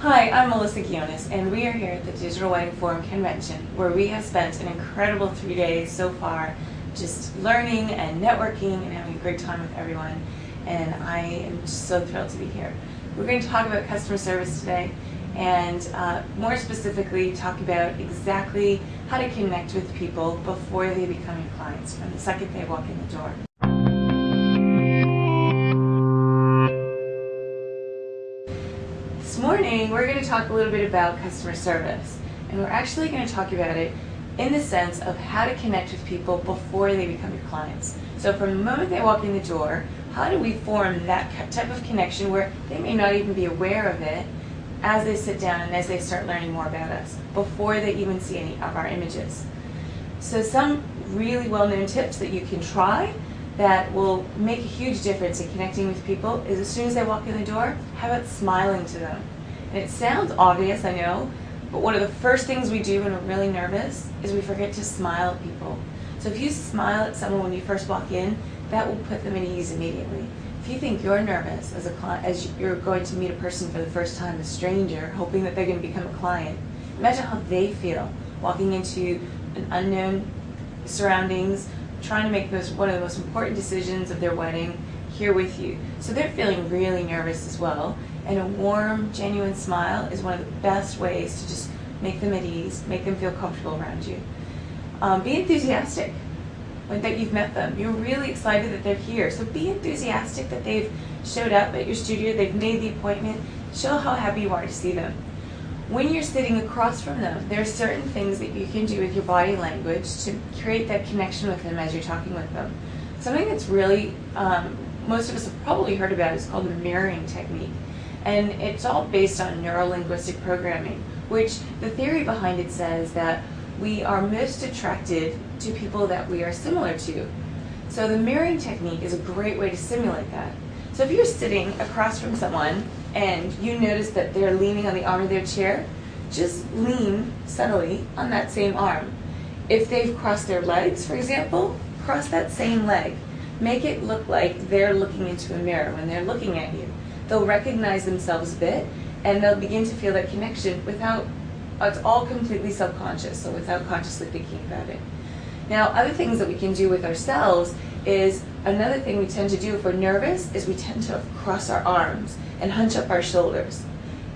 Hi, I'm Melissa Guiones, and we are here at the Digital Wedding Forum Convention, where we have spent an incredible 3 days so far just learning and networking and having a great time with everyone, and I am just so thrilled to be here. We're going to talk about customer service today, and more specifically talk about exactly how to connect with people before they become your clients, from the second they walk in the door. This morning we're going to talk a little bit about customer service, and we're actually going to talk about it in the sense of how to connect with people before they become your clients. So from the moment they walk in the door, how do we form that type of connection where they may not even be aware of it as they sit down and as they start learning more about us before they even see any of our images. So some really well-known tips that you can try that will make a huge difference in connecting with people is, as soon as they walk in the door, how about smiling to them? And it sounds obvious, I know, but one of the first things we do when we're really nervous is we forget to smile at people. So if you smile at someone when you first walk in, that will put them at ease immediately. If you think you're nervous as a client, as you're going to meet a person for the first time, a stranger, hoping that they're going to become a client, imagine how they feel walking into an unknown surroundings, trying to make one of the most important decisions of their wedding here with you. So they're feeling really nervous as well, and a warm, genuine smile is one of the best ways to just make them at ease, make them feel comfortable around you. Be enthusiastic that you've met them. You're really excited that they're here, so be enthusiastic that they've showed up at your studio, they've made the appointment. Show how happy you are to see them. When you're sitting across from them, there are certain things that you can do with your body language to create that connection with them as you're talking with them. Something that's really, most of us have probably heard about is called the mirroring technique. And it's all based on neuro-linguistic programming, which the theory behind it says that we are most attracted to people that we are similar to. So the mirroring technique is a great way to simulate that. So if you're sitting across from someone and you notice that they're leaning on the arm of their chair, just lean subtly on that same arm. If they've crossed their legs, for example, cross that same leg. Make it look like they're looking into a mirror when they're looking at you. They'll recognize themselves a bit, and they'll begin to feel that connection without, it's all completely subconscious, so without consciously thinking about it. Now, other things that we can do with ourselves is, another thing we tend to do if we're nervous is we tend to cross our arms and hunch up our shoulders.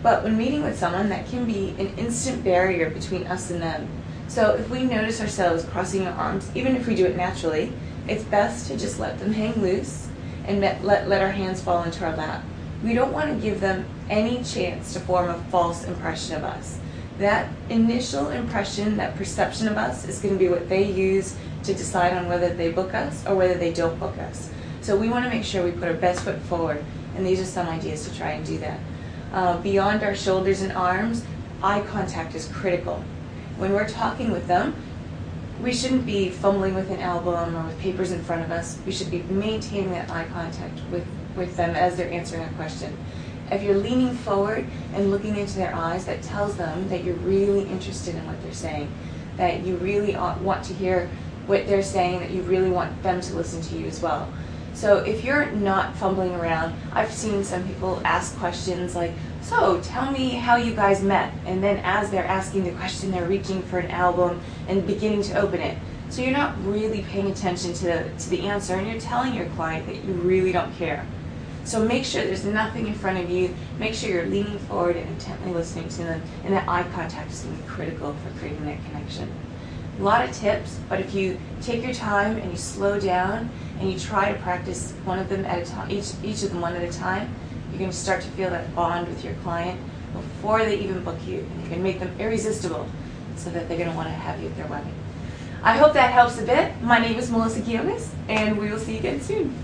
But when meeting with someone, that can be an instant barrier between us and them. So if we notice ourselves crossing our arms, even if we do it naturally, it's best to just let them hang loose and let our hands fall into our lap. We don't want to give them any chance to form a false impression of us. That initial impression, that perception of us, is going to be what they use to decide on whether they book us or whether they don't book us. So we want to make sure we put our best foot forward, and these are some ideas to try and do that. Beyond our shoulders and arms, eye contact is critical. When we're talking with them, we shouldn't be fumbling with an album or with papers in front of us. We should be maintaining that eye contact with them as they're answering a question. If you're leaning forward and looking into their eyes, that tells them that you're really interested in what they're saying, that you really want to hear what they're saying, that you really want them to listen to you as well. So if you're not fumbling around, I've seen some people ask questions like, so tell me how you guys met, and then as they're asking the question, they're reaching for an album and beginning to open it. So you're not really paying attention to the answer, and you're telling your client that you really don't care. So make sure there's nothing in front of you. Make sure you're leaning forward and intently listening to them, and that eye contact is going to be critical for creating that connection. A lot of tips, but if you take your time and you slow down and you try to practice one of them at a time, each of them one at a time, you're going to start to feel that bond with your client before they even book you, and you can make them irresistible so that they're going to want to have you at their wedding. I hope that helps a bit. My name is Melissa Guiones, and we will see you again soon.